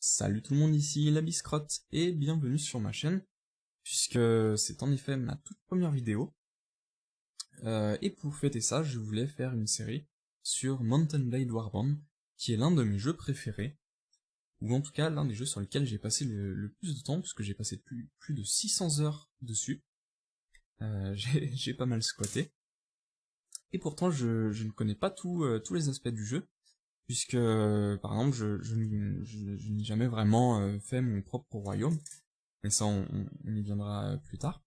Salut tout le monde, ici la Biscrotte, et bienvenue sur ma chaîne, puisque c'est en effet ma toute première vidéo. Et pour fêter ça, je voulais faire une série sur Mount & Blade Warband, qui est l'un de mes jeux préférés, ou en tout cas l'un des jeux sur lesquels j'ai passé le plus de temps, puisque j'ai passé plus de 600 heures dessus. J'ai pas mal squatté. Et pourtant je ne connais pas tous les aspects du jeu, puisque par exemple je n'ai jamais vraiment fait mon propre royaume, mais ça on y viendra plus tard.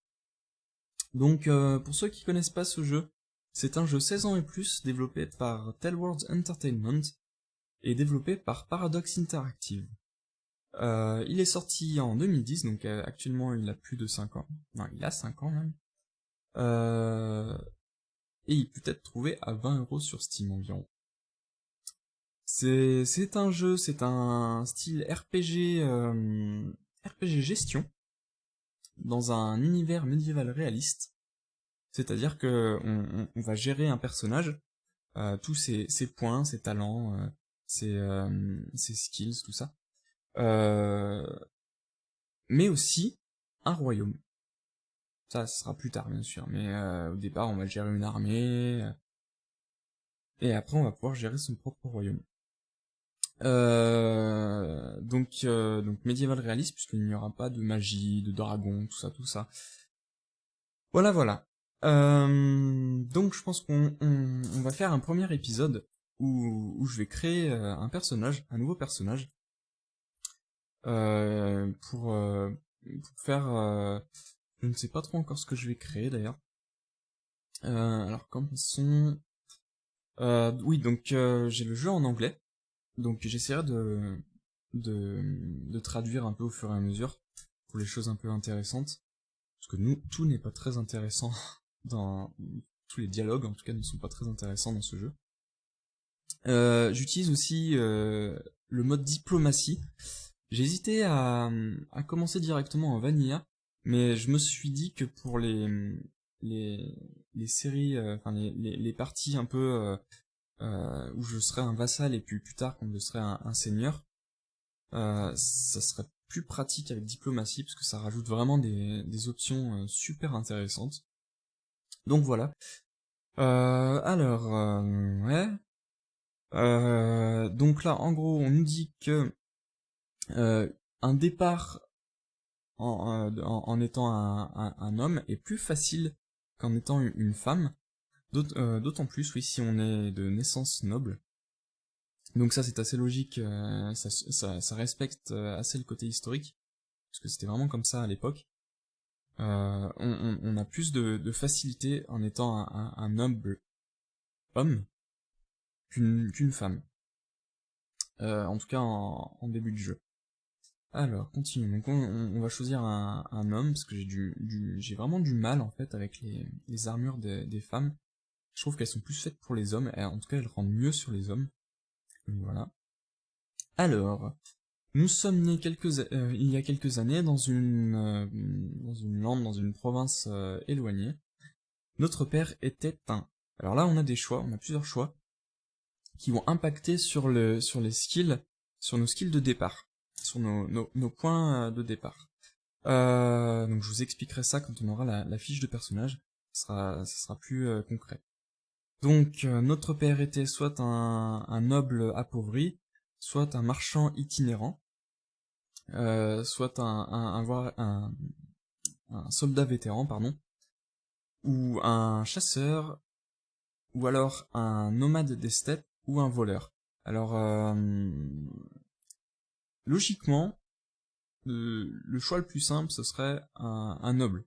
Donc pour ceux qui connaissent pas ce jeu, c'est un jeu 16 ans et plus développé par Tellworlds Entertainment et développé par Paradox Interactive. Il est sorti en 2010, donc actuellement il a plus de 5 ans. Non, il a 5 ans même. Et il peut être trouvé à 20€ sur Steam environ. C'est un jeu, c'est un style RPG, RPG gestion, dans un univers médiéval réaliste. C'est-à-dire que on va gérer un personnage, tous ses points, ses talents, ses skills, tout ça. Mais aussi un royaume. Ça sera plus tard bien sûr, mais au départ on va gérer une armée, et après on va pouvoir gérer son propre royaume. Donc médiéval réaliste, puisqu'il n'y aura pas de magie, de dragon, tout ça. Voilà. Donc je pense qu'on va faire un premier épisode où je vais créer un nouveau personnage, pour faire... je ne sais pas trop encore ce que je vais créer d'ailleurs. Alors commençons... oui, donc j'ai le jeu en anglais, donc j'essaierai de traduire un peu au fur et à mesure pour les choses un peu intéressantes, parce que tout n'est pas très intéressant dans tous les dialogues, en tout cas ne sont pas très intéressants dans ce jeu. J'utilise aussi le mode diplomatie. J'ai hésité à commencer directement en vanilla, mais je me suis dit que pour les séries, enfin les parties un peu où je serais un vassal et puis plus tard quand je serais un seigneur, ça serait plus pratique avec diplomatie parce que ça rajoute vraiment des options super intéressantes. Donc voilà. Ouais. Donc là, en gros, on nous dit que un départ en étant un homme est plus facile qu'en étant une femme. D'autant plus, oui, si on est de naissance noble. Donc ça, c'est assez logique, ça respecte assez le côté historique, parce que c'était vraiment comme ça à l'époque. On a plus de facilité en étant un noble homme qu'une femme. En tout cas en début de jeu. Alors, continue. Donc on va choisir un homme, parce que j'ai vraiment du mal en fait avec les armures des femmes. Je trouve qu'elles sont plus faites pour les hommes, et en tout cas elles rendent mieux sur les hommes. Donc voilà. Alors, nous sommes nés il y a quelques années dans une lande, dans une province éloignée. Notre père était un. Alors là on a des choix, on a plusieurs choix qui vont impacter sur les skills, sur nos skills de départ, sur nos points de départ. Donc je vous expliquerai ça quand on aura la fiche de personnage, ça sera plus concret. Donc notre père était soit un noble appauvri, soit un marchand itinérant, soit un soldat vétéran, pardon, ou un chasseur, ou alors un nomade des steppes, ou un voleur. Alors, logiquement, le choix le plus simple, ce serait un noble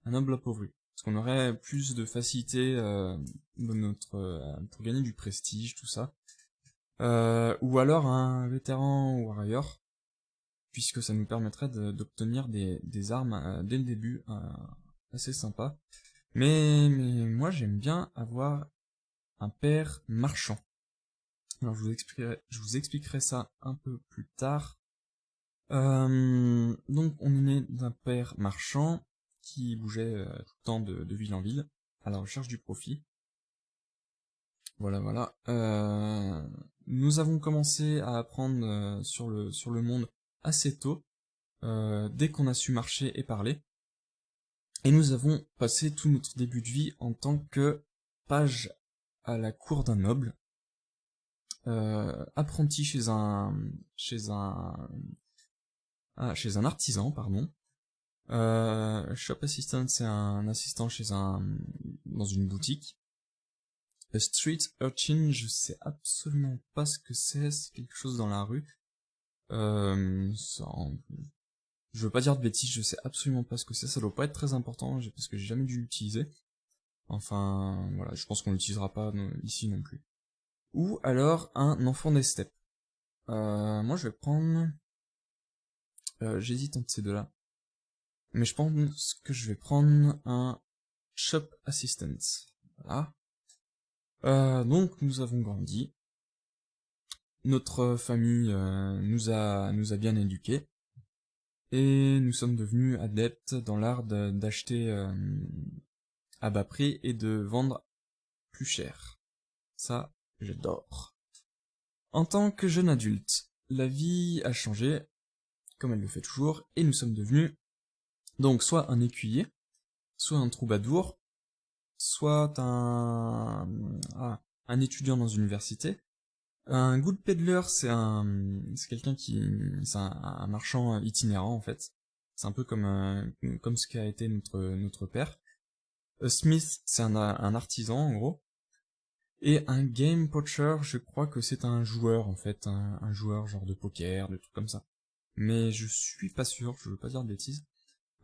appauvri, parce qu'on aurait plus de facilité pour gagner du prestige, tout ça. Ou alors un vétéran warrior, puisque ça nous permettrait d'obtenir des armes dès le début, assez sympa. Mais moi j'aime bien avoir un père marchand. Alors je vous expliquerai ça un peu plus tard. Donc on est né d'un père marchand qui bougeait tout le temps de ville en ville à la recherche du profit. Voilà. nous avons commencé à apprendre sur le monde assez tôt, dès qu'on a su marcher et parler. Et nous avons passé tout notre début de vie en tant que page à la cour d'un noble, apprenti chez un artisan, pardon. Shop assistant, c'est un assistant dans une boutique. Street urchin, je sais absolument pas ce que c'est quelque chose dans la rue. Je veux pas dire de bêtises, je sais absolument pas ce que c'est, ça doit pas être très important, parce que j'ai jamais dû l'utiliser. Enfin, voilà, je pense qu'on l'utilisera pas ici non plus. Ou alors un enfant des steppes. Moi je vais prendre... j'hésite entre ces deux-là. Mais je pense que je vais prendre un shop assistant. Voilà. Donc nous avons grandi. Notre famille nous a bien éduqués. Et nous sommes devenus adeptes dans l'art d'acheter à bas prix et de vendre plus cher. Ça, j'adore. En tant que jeune adulte, la vie a changé, comme elle le fait toujours, et nous sommes devenus donc soit un écuyer, soit un troubadour, soit un étudiant dans une université. Un good peddler, c'est quelqu'un c'est un marchand itinérant en fait. C'est un peu comme ce qu'a été notre père. Smith, c'est un artisan en gros. Et un game poacher, je crois que c'est un joueur en fait, un joueur genre de poker, des trucs comme ça. Mais je suis pas sûr, je veux pas dire de bêtises.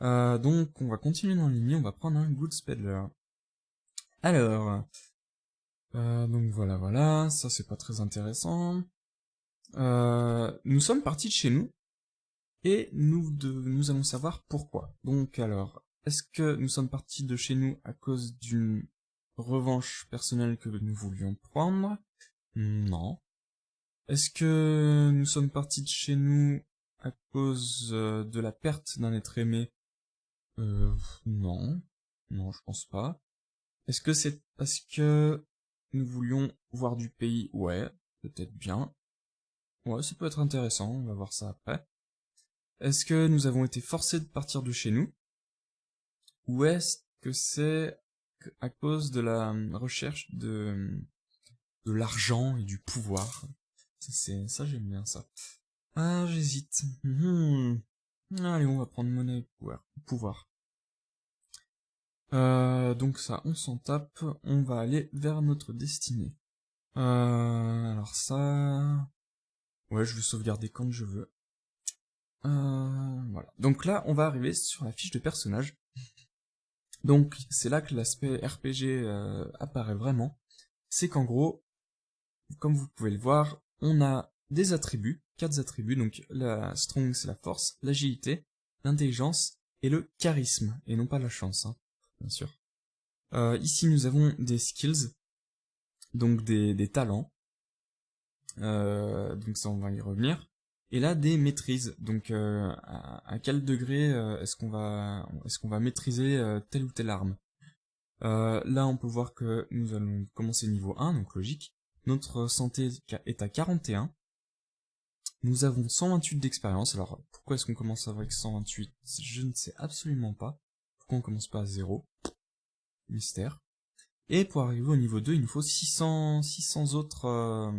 Donc on va continuer dans l'ennemi, on va prendre un good peddler. Alors, donc voilà, ça c'est pas très intéressant. Nous sommes partis de chez nous, et nous allons savoir pourquoi. Donc alors, est-ce que nous sommes partis de chez nous à cause d'une revanche personnelle que nous voulions prendre? Non. Est-ce que nous sommes partis de chez nous à cause de la perte d'un être aimé? Non. Non, je pense pas. Est-ce que c'est parce que nous voulions voir du pays? Ouais, peut-être bien. Ouais, ça peut être intéressant, on va voir ça après. Est-ce que nous avons été forcés de partir de chez nous? Ou est-ce que c'est à cause de la recherche de l'argent et du pouvoir? Ça j'aime bien ça. Ah, j'hésite. Allez, on va prendre monnaie et pouvoir. Donc ça, on s'en tape, on va aller vers notre destinée. Alors ça... Ouais, je vais sauvegarder quand je veux. Voilà. Donc là, on va arriver sur la fiche de personnage. Donc c'est là que l'aspect RPG apparaît vraiment. C'est qu'en gros, comme vous pouvez le voir, on a des attributs, 4 attributs, donc la strong c'est la force, l'agilité, l'intelligence et le charisme, et non pas la chance, hein, bien sûr. Ici nous avons des skills, donc des talents, donc ça on va y revenir. Et là des maîtrises, donc à quel degré est-ce qu'on va maîtriser telle ou telle arme. Là on peut voir que nous allons commencer niveau 1, donc logique. Notre santé est à 41. Nous avons 128 d'expérience. Alors pourquoi est-ce qu'on commence avec 128? Je ne sais absolument pas. Pourquoi on commence pas à 0? Mystère. Et pour arriver au niveau 2, il nous faut 600 autres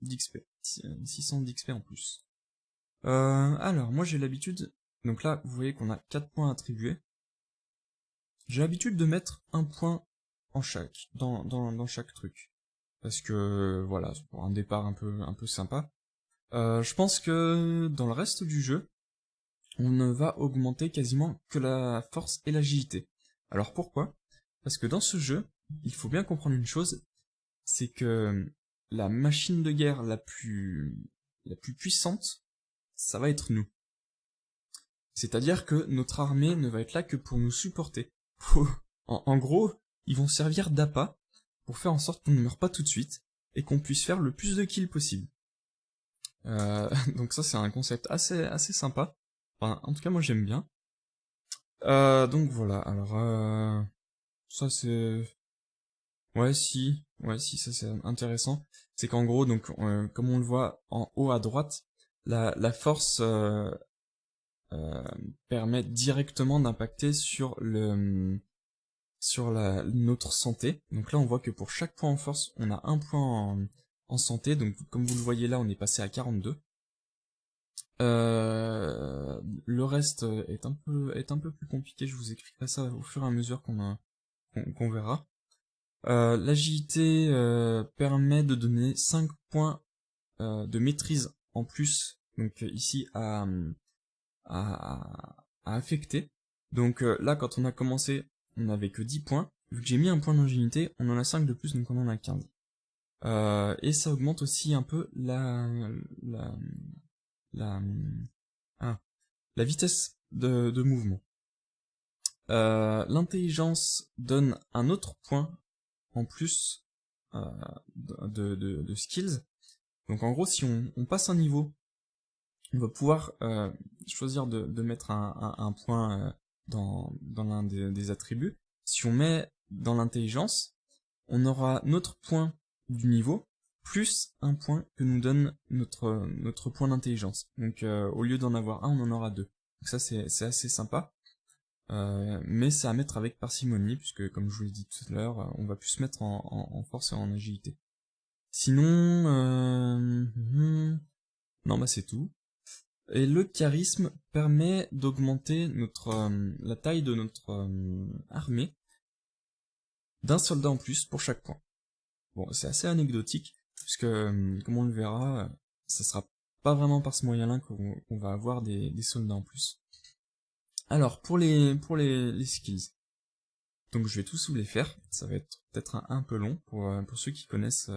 d'XP. 600 d'XP en plus. Alors, moi j'ai l'habitude... Donc là, vous voyez qu'on a 4 points attribués. J'ai l'habitude de mettre un point en chaque, dans chaque truc. Parce que, voilà, c'est pour un départ un peu sympa. Je pense que dans le reste du jeu, on ne va augmenter quasiment que la force et l'agilité. Alors pourquoi? Parce que dans ce jeu, il faut bien comprendre une chose, c'est que la machine de guerre la plus puissante, ça va être nous. C'est-à-dire que notre armée ne va être là que pour nous supporter. En gros, ils vont servir d'appât pour faire en sorte qu'on ne meure pas tout de suite et qu'on puisse faire le plus de kills possible. Donc ça c'est un concept assez sympa. Enfin, en tout cas moi j'aime bien. Donc voilà, alors ça c'est... Ouais, si, ça c'est intéressant. C'est qu'en gros, donc, comme on le voit en haut à droite, la force euh, permet directement d'impacter sur notre santé. Donc là, on voit que pour chaque point en force, on a un point en santé. Donc, comme vous le voyez là, on est passé à 42. Le reste est un peu plus compliqué. Je vous expliquerai ça au fur et à mesure qu'on verra. L'agilité permet de donner 5 points de maîtrise en plus, donc ici à affecter. Donc là, quand on a commencé, on n'avait que 10 points. Vu que j'ai mis un point d'agilité, on en a 5 de plus, donc on en a 15. Et ça augmente aussi un peu la, ah, la vitesse de mouvement. L'intelligence donne un autre point en plus de skills. Donc en gros, si on passe un niveau, on va pouvoir choisir de mettre un point dans l'un des attributs. Si on met dans l'intelligence, on aura notre point du niveau, plus un point que nous donne notre point d'intelligence. Donc au lieu d'en avoir un, on en aura deux. Donc ça c'est assez sympa. Mais c'est à mettre avec parcimonie, puisque comme je vous l'ai dit tout à l'heure, on va plus se mettre en force et en agilité. Sinon, non bah c'est tout. Et le charisme permet d'augmenter la taille de notre armée d'un soldat en plus pour chaque point. Bon, c'est assez anecdotique, puisque comme on le verra, ça sera pas vraiment par ce moyen-là qu'on va avoir des soldats en plus. Alors, pour les skills. Donc je vais tous vous les faire, ça va être peut-être un peu long pour ceux qui connaissent,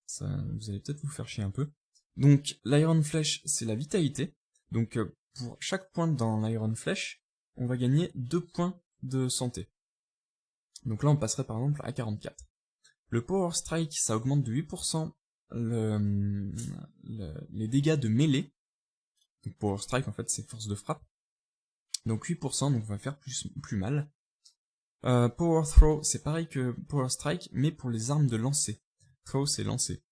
ça, vous allez peut-être vous faire chier un peu. Donc l'Iron Flèche, c'est la vitalité. Donc pour chaque point dans l'Iron Flèche, on va gagner 2 points de santé. Donc là on passerait par exemple à 44. Le Power Strike, ça augmente de 8% les dégâts de mêlée. Donc Power Strike en fait c'est force de frappe. Donc 8%, donc on va faire plus mal. Power Throw, c'est pareil que Power Strike, mais pour les armes de lancer. Throw, c'est lancer.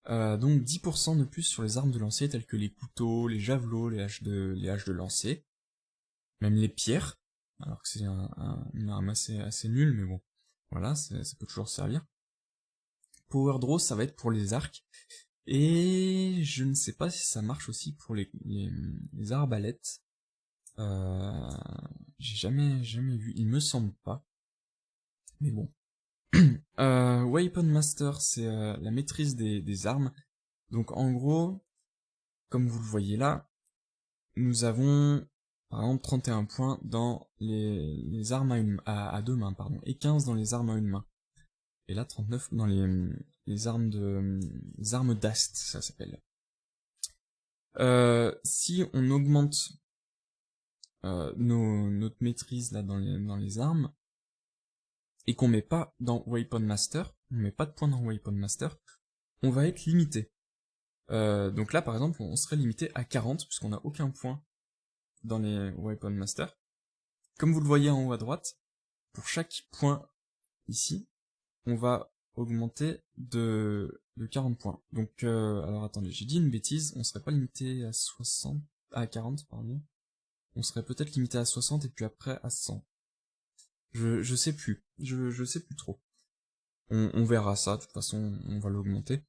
Donc 10% de plus sur les armes de lancer, telles que les couteaux, les javelots, les haches de lancer. Même les pierres, alors que c'est une arme assez nulle, mais bon, voilà, ça peut toujours servir. Power Draw, ça va être pour les arcs. Et je ne sais pas si ça marche aussi pour les arbalètes. J'ai jamais vu, il me semble pas. Mais bon. Weapon Master, c'est la maîtrise des armes. Donc en gros, comme vous le voyez là, nous avons par exemple 31 points dans les armes à deux mains, pardon, et 15 dans les armes à une main. Et là 39 dans les armes d'ast, ça s'appelle. Si on augmente notre maîtrise là dans les armes, et qu'on met pas dans Weapon Master, on met pas de points dans Weapon Master, on va être limité. Donc là par exemple on serait limité à 40 puisqu'on n'a aucun point dans les Weapon Master. Comme vous le voyez en haut à droite, pour chaque point ici, on va augmenter de 40 points. Donc alors attendez, j'ai dit une bêtise, on serait pas limité à 40 pardon. On serait peut-être limité à 60 et puis après à 100. Je sais plus, je sais plus trop. On verra ça, de toute façon on va l'augmenter.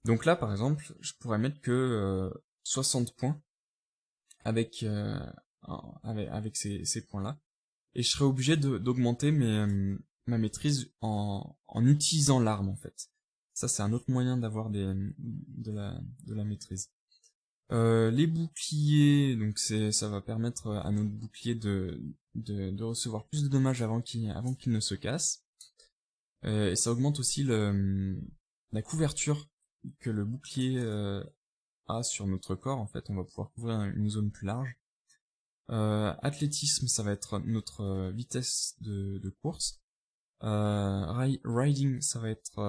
Donc là par exemple, je pourrais mettre que 60 points avec ces points-là, et je serais obligé d'augmenter ma maîtrise en utilisant l'arme en fait. Ça c'est un autre moyen d'avoir de la maîtrise. Les boucliers, donc ça va permettre à notre bouclier de recevoir plus de dommages avant qu'il ne se casse. Et ça augmente aussi la couverture que le bouclier a sur notre corps. En fait, on va pouvoir couvrir une zone plus large. Athlétisme, ça va être notre vitesse de course. Riding, ça va être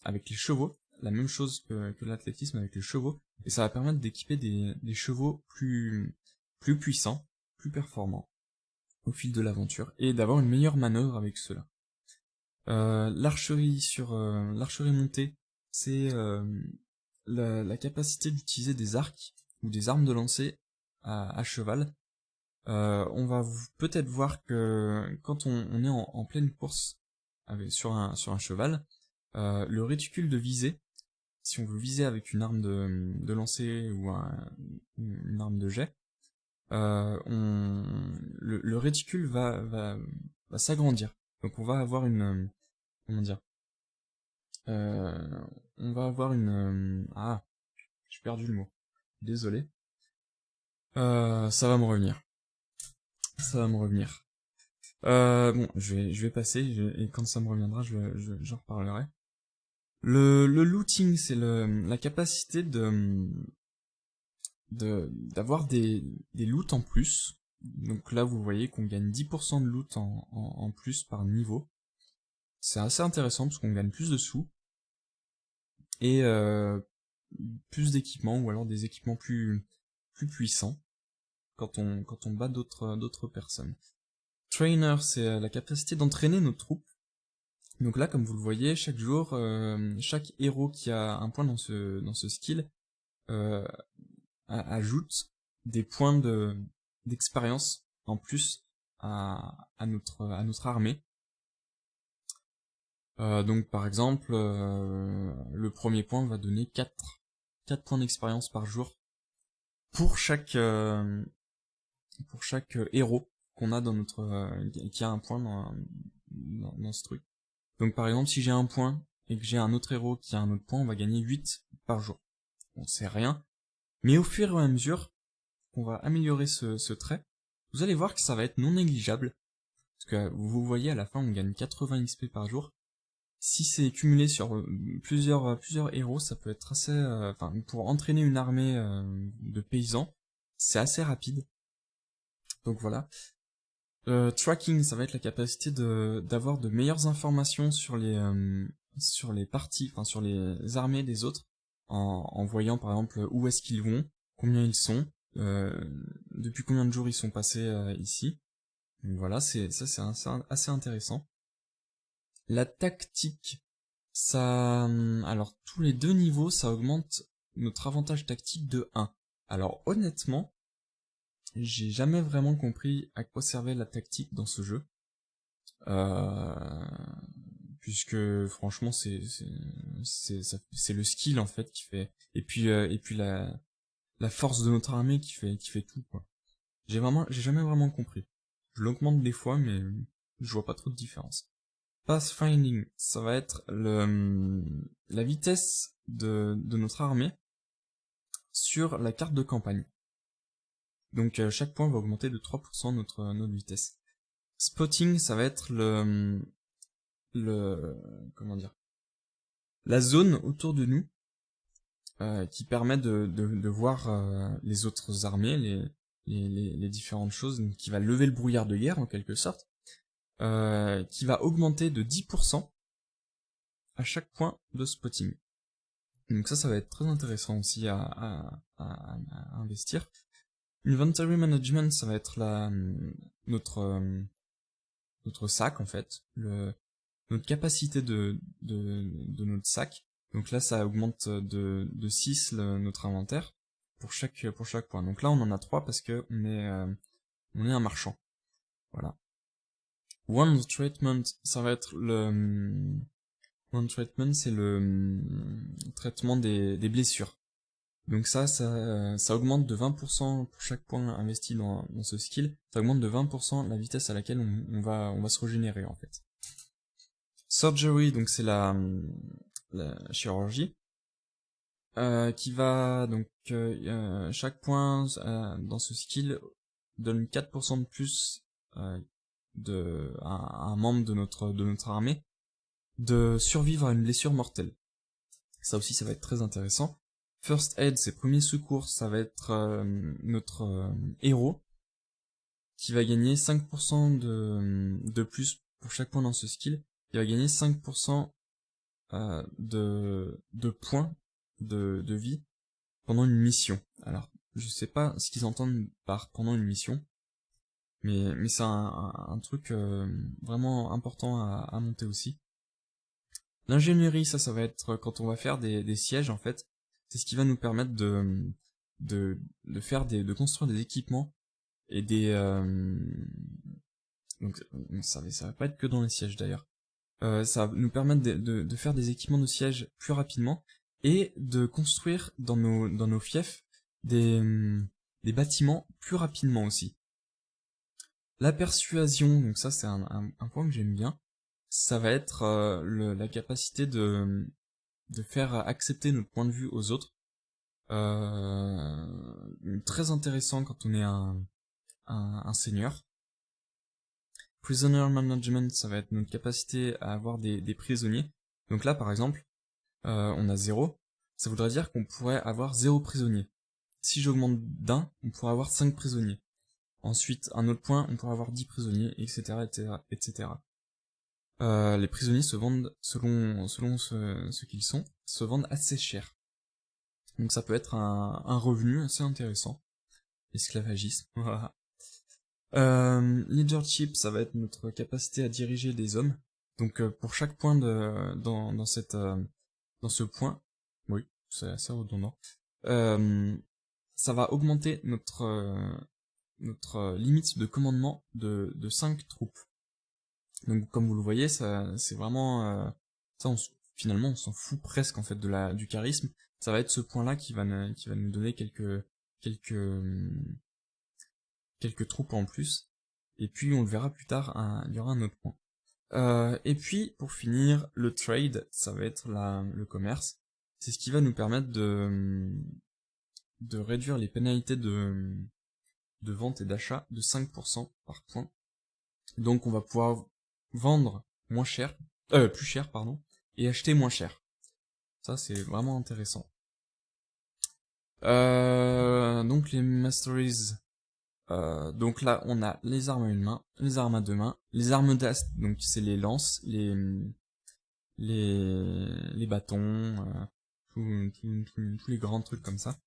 avec les chevaux, la même chose que l'athlétisme avec les chevaux, et ça va permettre d'équiper des chevaux plus puissants, plus performants au fil de l'aventure, et d'avoir une meilleure manœuvre avec cela. L'archerie l'archerie montée, c'est la capacité d'utiliser des arcs ou des armes de lancer à cheval. On va peut-être voir que quand on est en pleine course sur un cheval, le réticule de visée, si on veut viser avec une arme de lancer ou une arme de jet, le réticule va s'agrandir. Donc on va avoir une comment dire on va avoir j'ai perdu le mot. Désolé. Ça va me revenir. Ça va me revenir. Bon, je vais passer, et quand ça me reviendra, j'en reparlerai. Le looting, c'est la capacité d'avoir des loots en plus. Donc là, vous voyez qu'on gagne 10% de loot en plus par niveau. C'est assez intéressant parce qu'on gagne plus de sous. Et plus d'équipements, ou alors des équipements plus puissants quand on bat d'autres personnes. Trainer, c'est la capacité d'entraîner nos troupes. Donc là, comme vous le voyez, chaque jour, chaque héros qui a un point dans ce skill ajoute des points d'expérience en plus à notre armée. Donc par exemple, le premier point va donner 4 points d'expérience par jour pour chaque héros qu'on a dans qui a un point dans ce truc. Donc par exemple, si j'ai un point et que j'ai un autre héros qui a un autre point, on va gagner 8 par jour. Bon, c'est rien, mais au fur et à mesure qu'on va améliorer ce trait, vous allez voir que ça va être non négligeable, parce que vous voyez à la fin on gagne 80 XP par jour. Si c'est cumulé sur plusieurs héros, ça peut être assez... pour entraîner une armée de paysans, c'est assez rapide. Donc voilà. Tracking, ça va être la capacité d'avoir de meilleures informations sur les parties, enfin sur les armées des autres, en voyant par exemple où est-ce qu'ils vont, combien ils sont, depuis combien de jours ils sont passés ici. Donc voilà, c'est assez intéressant. La tactique, alors tous les 2 niveaux, ça augmente notre avantage tactique de 1. Alors honnêtement, j'ai jamais vraiment compris à quoi servait la tactique dans ce jeu, puisque franchement c'est le skill en fait qui fait, et puis la force de notre armée qui fait tout quoi. J'ai jamais vraiment compris. Je l'augmente des fois, mais je vois pas trop de différence. Pathfinding, ça va être la vitesse de notre armée sur la carte de campagne. Donc chaque point va augmenter de 3% notre vitesse. Spotting, ça va être comment dire, la zone autour de nous qui permet de voir les autres armées, les différentes choses, donc qui va lever le brouillard de guerre en quelque sorte. Qui va augmenter de 10% à chaque point de spotting. Donc ça va être très intéressant aussi à investir. Inventory management, ça va être notre sac en fait, notre capacité de notre sac. Donc là, ça augmente de 6 notre inventaire pour chaque point. Donc là, on en a 3 parce que on est un marchand. Voilà. One treatment, ça va être one treatment, c'est le traitement des blessures. Donc ça augmente de 20% pour chaque point investi dans ce skill. Ça augmente de 20% la vitesse à laquelle on va se régénérer en fait. Surgery, donc c'est la chirurgie, qui va donc chaque point dans ce skill donne 4% de plus à un membre de notre armée de survivre à une blessure mortelle. Ça aussi, ça va être très intéressant. First Aid, c'est premier secours, ça va être notre héros qui va gagner 5% de plus pour chaque point dans ce skill. Il va gagner 5% de points de vie pendant une mission. Alors, je sais pas ce qu'ils entendent par pendant une mission, mais c'est un truc vraiment important à monter aussi. L'ingénierie, ça va être quand on va faire des sièges, en fait. C'est ce qui va nous permettre de construire des équipements et donc, ça va pas être que dans les sièges, d'ailleurs. Ça va nous permettre de faire des équipements de sièges plus rapidement et de construire dans nos fiefs des bâtiments plus rapidement aussi. La persuasion, donc ça c'est un point que j'aime bien, ça va être la capacité de faire accepter notre point de vue aux autres. Très intéressant quand on est un seigneur. Prisoner management, ça va être notre capacité à avoir des prisonniers. Donc là par exemple, on a 0, ça voudrait dire qu'on pourrait avoir 0 prisonniers. Si j'augmente d'1, on pourrait avoir 5 prisonniers. Ensuite, un autre point, on pourrait avoir 10 prisonniers, etc., etc., etc. Les prisonniers se vendent, selon ce qu'ils sont, se vendent assez cher. Donc ça peut être un revenu assez intéressant. Esclavagisme. Leadership, ça va être notre capacité à diriger des hommes. Donc pour chaque point dans ce point, oui, c'est assez redondant, ça va augmenter notre limite de commandement de 5 troupes. Donc comme vous le voyez, ça c'est vraiment finalement on s'en fout presque en fait du charisme. Ça va être ce point-là qui va nous donner quelques troupes en plus. Et puis on le verra plus tard, il y aura un autre point. Et puis pour finir, le trade, ça va être le commerce. C'est ce qui va nous permettre de réduire les pénalités de vente et d'achat de 5% par point. Donc on va pouvoir vendre moins cher, plus cher pardon, et acheter moins cher. Ça c'est vraiment intéressant. Donc les masteries. Donc là on a les armes à une main, les armes à deux mains, les armes d'ast, donc c'est les lances, les bâtons, tous les grands trucs comme ça.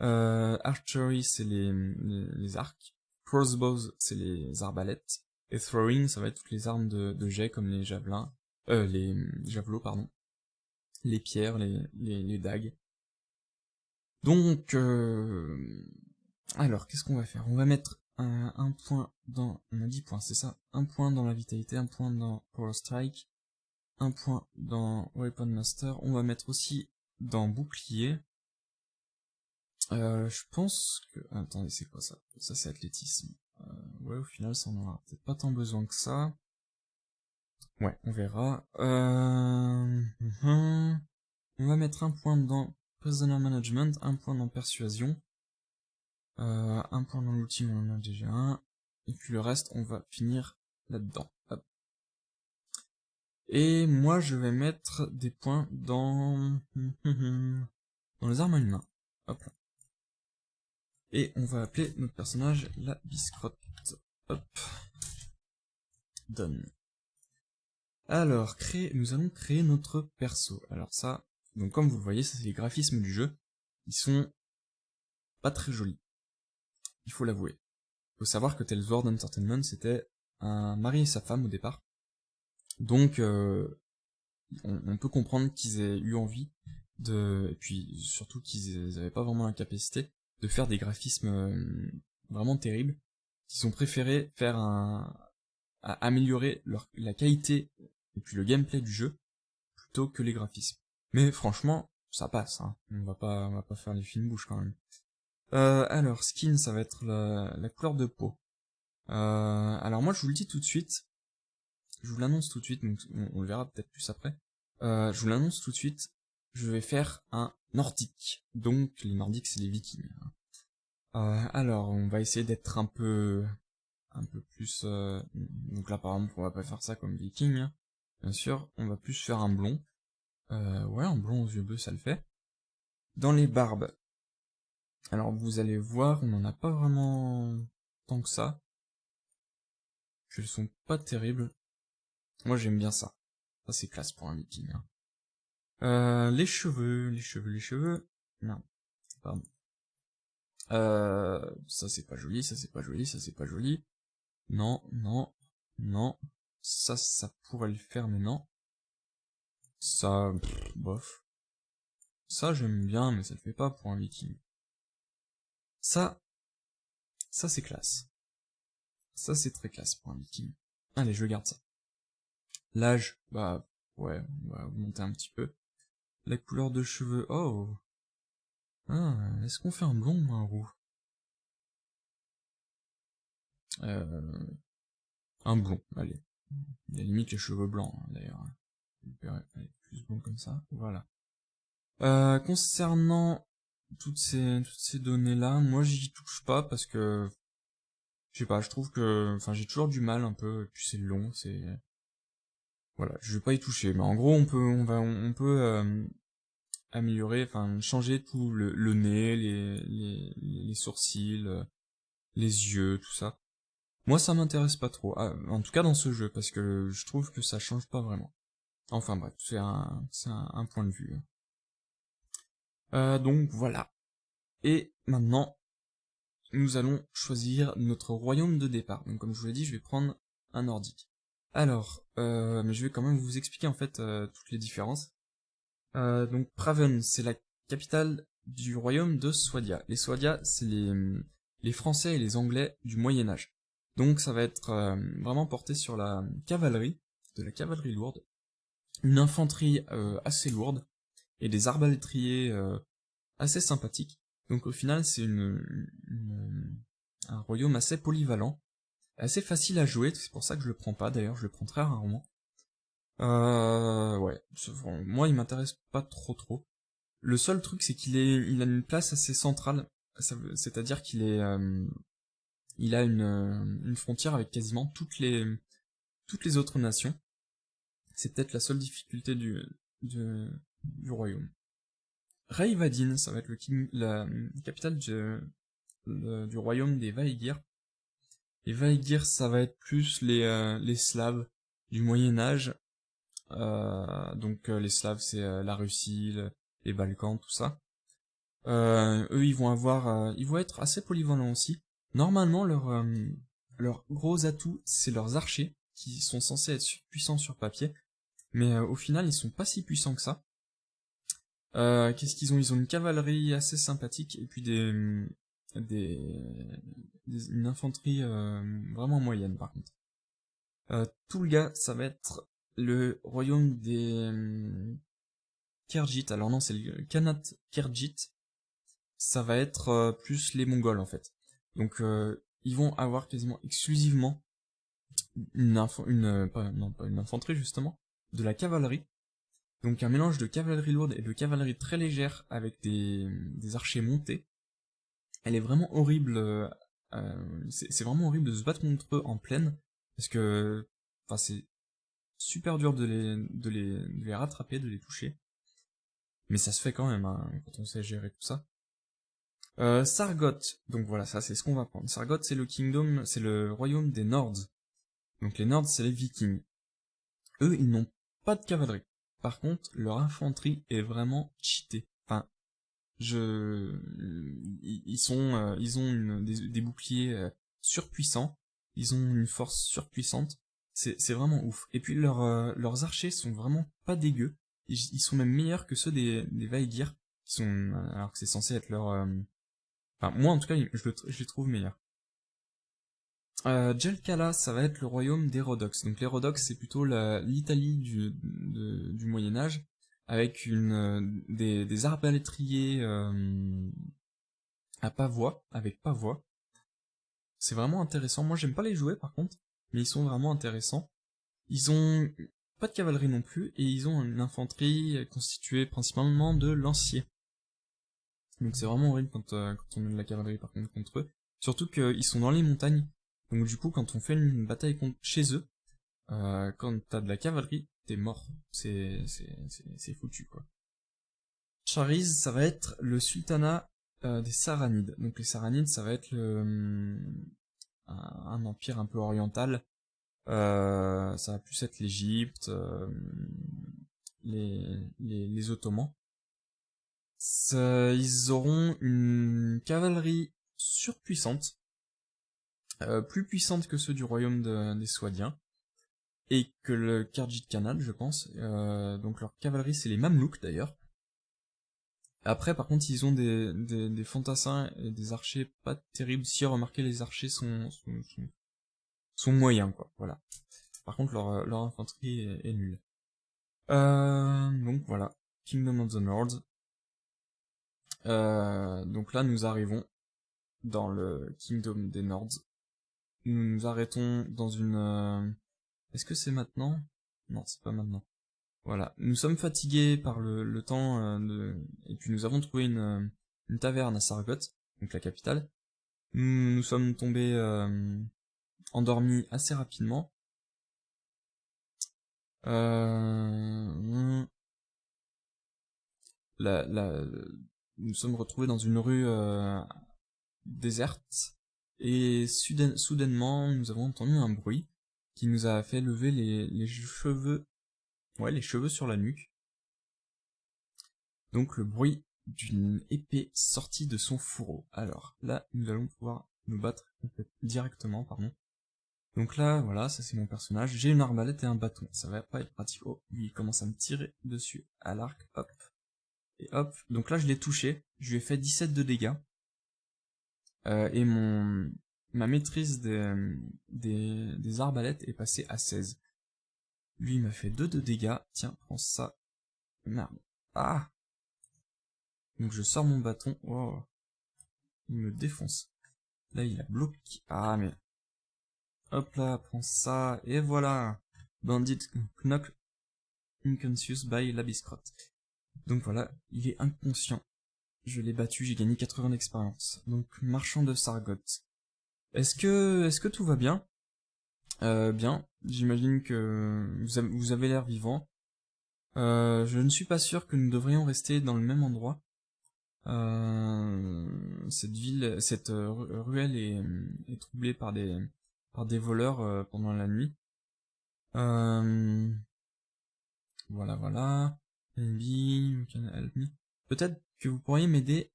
Archery c'est les arcs, crossbows c'est les arbalètes, et throwing ça va être toutes les armes de jet comme les javelins, les javelots pardon, les pierres, les dagues. Donc alors qu'est-ce qu'on va faire? On va mettre un point dans, on a 10 points c'est ça, un point dans la vitalité, un point dans power strike, un point dans weapon master, on va mettre aussi dans bouclier. Je pense que... Attendez, c'est quoi ça? Ça, c'est athlétisme. Ouais, au final, ça en aura peut-être pas tant besoin que ça. Ouais, on verra. On va mettre un point dans prisoner management, un point dans persuasion, un point dans l'outil, on en a déjà un. Et puis le reste, on va finir là-dedans. Hop. Et moi, je vais mettre des points dans... dans les armes à une main. Hop là. Et on va appeler notre personnage la biscrotte. Hop. Done. Alors, nous allons créer notre perso. Alors ça, donc comme vous le voyez, ça c'est les graphismes du jeu. Ils sont pas très jolis. Il faut l'avouer. Il faut savoir que Tales World Entertainment, c'était un mari et sa femme au départ. Donc, on peut comprendre qu'ils aient eu envie et puis surtout qu'ils n'avaient pas vraiment la capacité de faire des graphismes vraiment terribles. Ils ont préféré faire à améliorer la qualité et puis le gameplay du jeu plutôt que les graphismes. Mais franchement, ça passe, hein. On va pas faire les films bouches quand même. Alors, skin, ça va être la couleur de peau. Alors moi, je vous le dis tout de suite. Je vous l'annonce tout de suite, donc on le verra peut-être plus après. Je vous l'annonce tout de suite. Je vais faire un nordique. Donc, les nordiques, c'est les vikings. Alors, on va essayer d'être un peu plus... Donc là, par exemple, on va pas faire ça comme viking, hein. Bien sûr, on va plus faire un blond. Ouais, un blond aux yeux bleus, ça le fait. Dans les barbes, alors vous allez voir, on n'en a pas vraiment tant que ça. Elles sont pas terribles. Moi, j'aime bien ça. Ça, c'est classe pour un viking, hein. Les cheveux... Non, pardon. Ça c'est pas joli, ça c'est pas joli, ça c'est pas joli. Non, non, non. Ça pourrait le faire, mais non. Ça, bof. Ça, j'aime bien, mais ça le fait pas pour un viking. Ça c'est classe. Ça, c'est très classe pour un viking. Allez, je garde ça. L'âge, bah, ouais, on va augmenter un petit peu. La couleur de cheveux, oh. Ah, est-ce qu'on fait un blond ou un roux? Un blond, allez. Il y a limite les cheveux blancs, hein, d'ailleurs. Allez, plus blond comme ça, voilà. Concernant toutes ces données-là, moi j'y touche pas parce que, je sais pas, je trouve que, enfin j'ai toujours du mal un peu, et puis c'est long, voilà, je vais pas y toucher, mais en gros on peut améliorer, enfin changer tout le nez, les sourcils, les yeux, tout ça. Moi ça m'intéresse pas trop, en tout cas dans ce jeu, parce que je trouve que ça change pas vraiment. Enfin bref, c'est un point de vue. Donc voilà. Et maintenant, nous allons choisir notre royaume de départ. Donc comme je vous l'ai dit, je vais prendre un nordique. Alors, mais je vais quand même vous expliquer en fait toutes les différences. Donc Praven, c'est la capitale du royaume de Swadia. Les Swadia, c'est les Français et les Anglais du Moyen-Âge. Donc ça va être vraiment porté sur la cavalerie, de la cavalerie lourde, une infanterie assez lourde, et des arbalétriers assez sympathiques. Donc au final, c'est un royaume assez polyvalent, assez facile à jouer, c'est pour ça que je le prends pas, d'ailleurs je le prends très rarement. Ouais, moi il m'intéresse pas trop. Le seul truc c'est il a une place assez centrale, c'est-à-dire il a une frontière avec quasiment toutes les autres nations. C'est peut-être la seule difficulté du royaume. Rhaivadin, ça va être la capitale du royaume des Vaegir. Les Vaegir, ça va être plus les Slaves du Moyen-Âge. Les Slaves, c'est la Russie, les Balkans, tout ça. Eux, ils vont être assez polyvalents aussi. Normalement, leur gros atout, c'est leurs archers, qui sont censés être puissants sur papier. Mais au final, ils sont pas si puissants que ça. Qu'est-ce qu'ils ont? Ils ont une cavalerie assez sympathique, et puis des, une infanterie vraiment moyenne, par contre. Tulga, ça va être le royaume des Khergit. Alors non, c'est le Khanat Khergit. Ça va être plus les Mongols, en fait. Donc, ils vont avoir quasiment exclusivement pas une infanterie, justement, de la cavalerie. Donc un mélange de cavalerie lourde et de cavalerie très légère avec des archers montés. Elle est vraiment horrible. C'est vraiment horrible de se battre contre eux en plaine, parce que, enfin, c'est super dur de les rattraper, de les toucher. Mais ça se fait quand même, hein, quand on sait gérer tout ça. Sargoth, donc voilà, ça c'est ce qu'on va prendre. Sargoth, c'est c'est le royaume des Nords. Donc les Nords, c'est les Vikings. Eux, ils n'ont pas de cavalerie. Par contre, leur infanterie est vraiment cheatée. Enfin, ils ont des boucliers surpuissants. Ils ont une force surpuissante. C'est vraiment ouf. Et puis leurs archers sont vraiment pas dégueux. Ils sont même meilleurs que ceux des Vaegir, alors que c'est censé être enfin, moi en tout cas, je les trouve meilleurs. Jelkala, ça va être le royaume des Rhodoks. Donc les Rhodoks, c'est plutôt l'Italie du Moyen-Âge, avec des arbalétriers à pavois, avec pavois. C'est vraiment intéressant. Moi, j'aime pas les jouer par contre, mais ils sont vraiment intéressants. Ils ont pas de cavalerie non plus, et ils ont une infanterie constituée principalement de lanciers. Donc c'est vraiment horrible quand on a de la cavalerie par contre contre eux. Surtout qu'ils sont dans les montagnes. Donc du coup, quand on fait une bataille chez eux, quand t'as de la cavalerie, t'es mort. C'est foutu, quoi. Chariz, ça va être le sultanat des Saranides. Donc les Saranides, ça va être un empire un peu oriental. Ça va plus être l'Égypte, les Ottomans. Ils auront une cavalerie surpuissante, plus puissante que ceux du royaume des Swadiens. et que le Kharjit Khanat, je pense. Donc leur cavalerie, c'est les Mamelouks d'ailleurs. Après, par contre, ils ont des fantassins et des archers pas terribles. Si remarquez, les archers sont moyens, quoi. Voilà. Par contre, leur infanterie est nulle. Donc voilà, Kingdom of the North. Donc là, nous arrivons dans le Kingdom des Nords. Nous nous arrêtons dans une... Est-ce que c'est maintenant? Non, c'est pas maintenant. Voilà, nous sommes fatigués par le temps, et puis nous avons trouvé une taverne à Sargoth, donc la capitale. Nous sommes tombés endormis assez rapidement. Nous sommes retrouvés dans une rue déserte, et soudainement nous avons entendu un bruit qui nous a fait lever les cheveux, les cheveux sur la nuque. Donc le bruit d'une épée sortie de son fourreau. Alors là, nous allons pouvoir nous battre directement, pardon. Donc là, voilà, ça c'est mon personnage. J'ai une arbalète et un bâton. Ça va pas être pratique. Oh, lui il commence à me tirer dessus à l'arc. Hop. Et hop. Donc là, je l'ai touché. Je lui ai fait 17 de dégâts. Et ma maîtrise des arbalètes est passée à 16. Lui, il m'a fait 2 de dégâts. Tiens, prends ça. Merde. Ah! Donc je sors mon bâton. Oh. Il me défonce. Là, il a bloqué. Ah, mais... Hop là, prends ça. Et voilà. Bandit knock unconscious by l'Abysscrotte. Donc voilà, il est inconscient. Je l'ai battu, j'ai gagné 80 d'expérience. Donc, marchand de Sargoth. Est-ce que tout va bien? Bien. J'imagine que vous avez l'air vivant. Je ne suis pas sûr que nous devrions rester dans le même endroit. Cette ruelle est troublée par des voleurs pendant la nuit. Voilà. Maybe you can help me. Peut-être que vous pourriez m'aider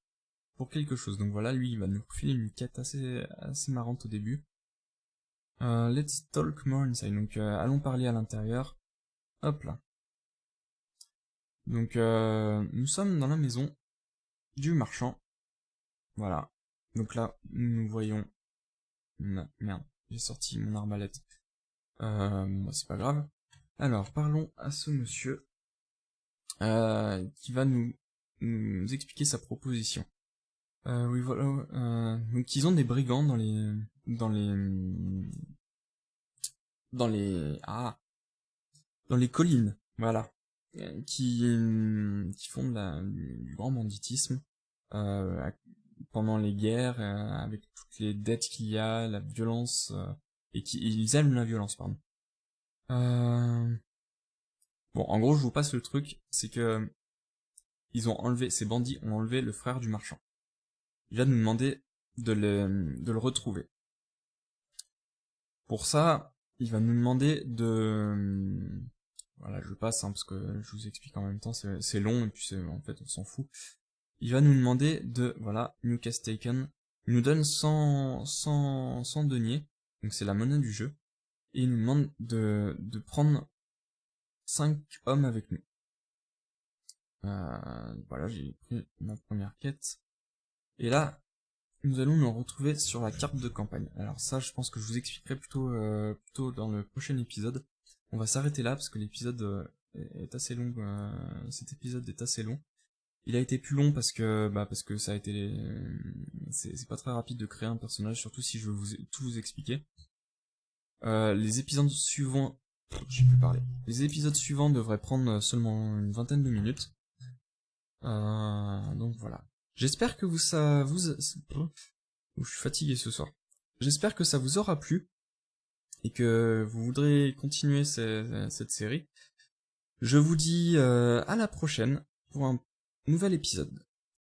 pour quelque chose. Donc voilà, lui, il va nous filer une quête assez marrante au début. Let's talk more inside. Donc allons parler à l'intérieur. Hop là. Donc nous sommes dans la maison du marchand. Voilà. Donc là, nous voyons... Merde, j'ai sorti mon arbalète. C'est pas grave. Alors, parlons à ce monsieur qui va nous expliquer sa proposition. Oui, voilà. Donc ils ont des brigands dans les collines, voilà, qui font du grand banditisme pendant les guerres, avec toutes les dettes qu'il y a, la violence, et ils aiment la violence, pardon. Bon, en gros, je vous passe le truc, c'est que ces bandits ont enlevé le frère du marchand. Il va nous demander de le retrouver. Pour ça, il va nous demander voilà, je passe, parce que je vous explique en même temps, c'est long, et puis en fait, on s'en fout. Il va nous demander voilà, New Cast Taken. Il nous donne 100 deniers, donc c'est la monnaie du jeu, et il nous demande de prendre 5 hommes avec nous. Voilà, j'ai pris ma première quête. Et là, nous allons nous retrouver sur la carte de campagne. Alors ça, je pense que je vous expliquerai plutôt dans le prochain épisode. On va s'arrêter là, parce que l'épisode est assez long. Cet épisode est assez long. Il a été plus long parce que ça a été... c'est pas très rapide de créer un personnage, surtout si je veux tout vous expliquer. Les épisodes suivants... J'ai pu parler. Les épisodes suivants devraient prendre seulement une vingtaine de minutes. Donc voilà. J'espère que je suis fatigué ce soir. J'espère que ça vous aura plu et que vous voudrez continuer cette série. Je vous dis à la prochaine pour un nouvel épisode.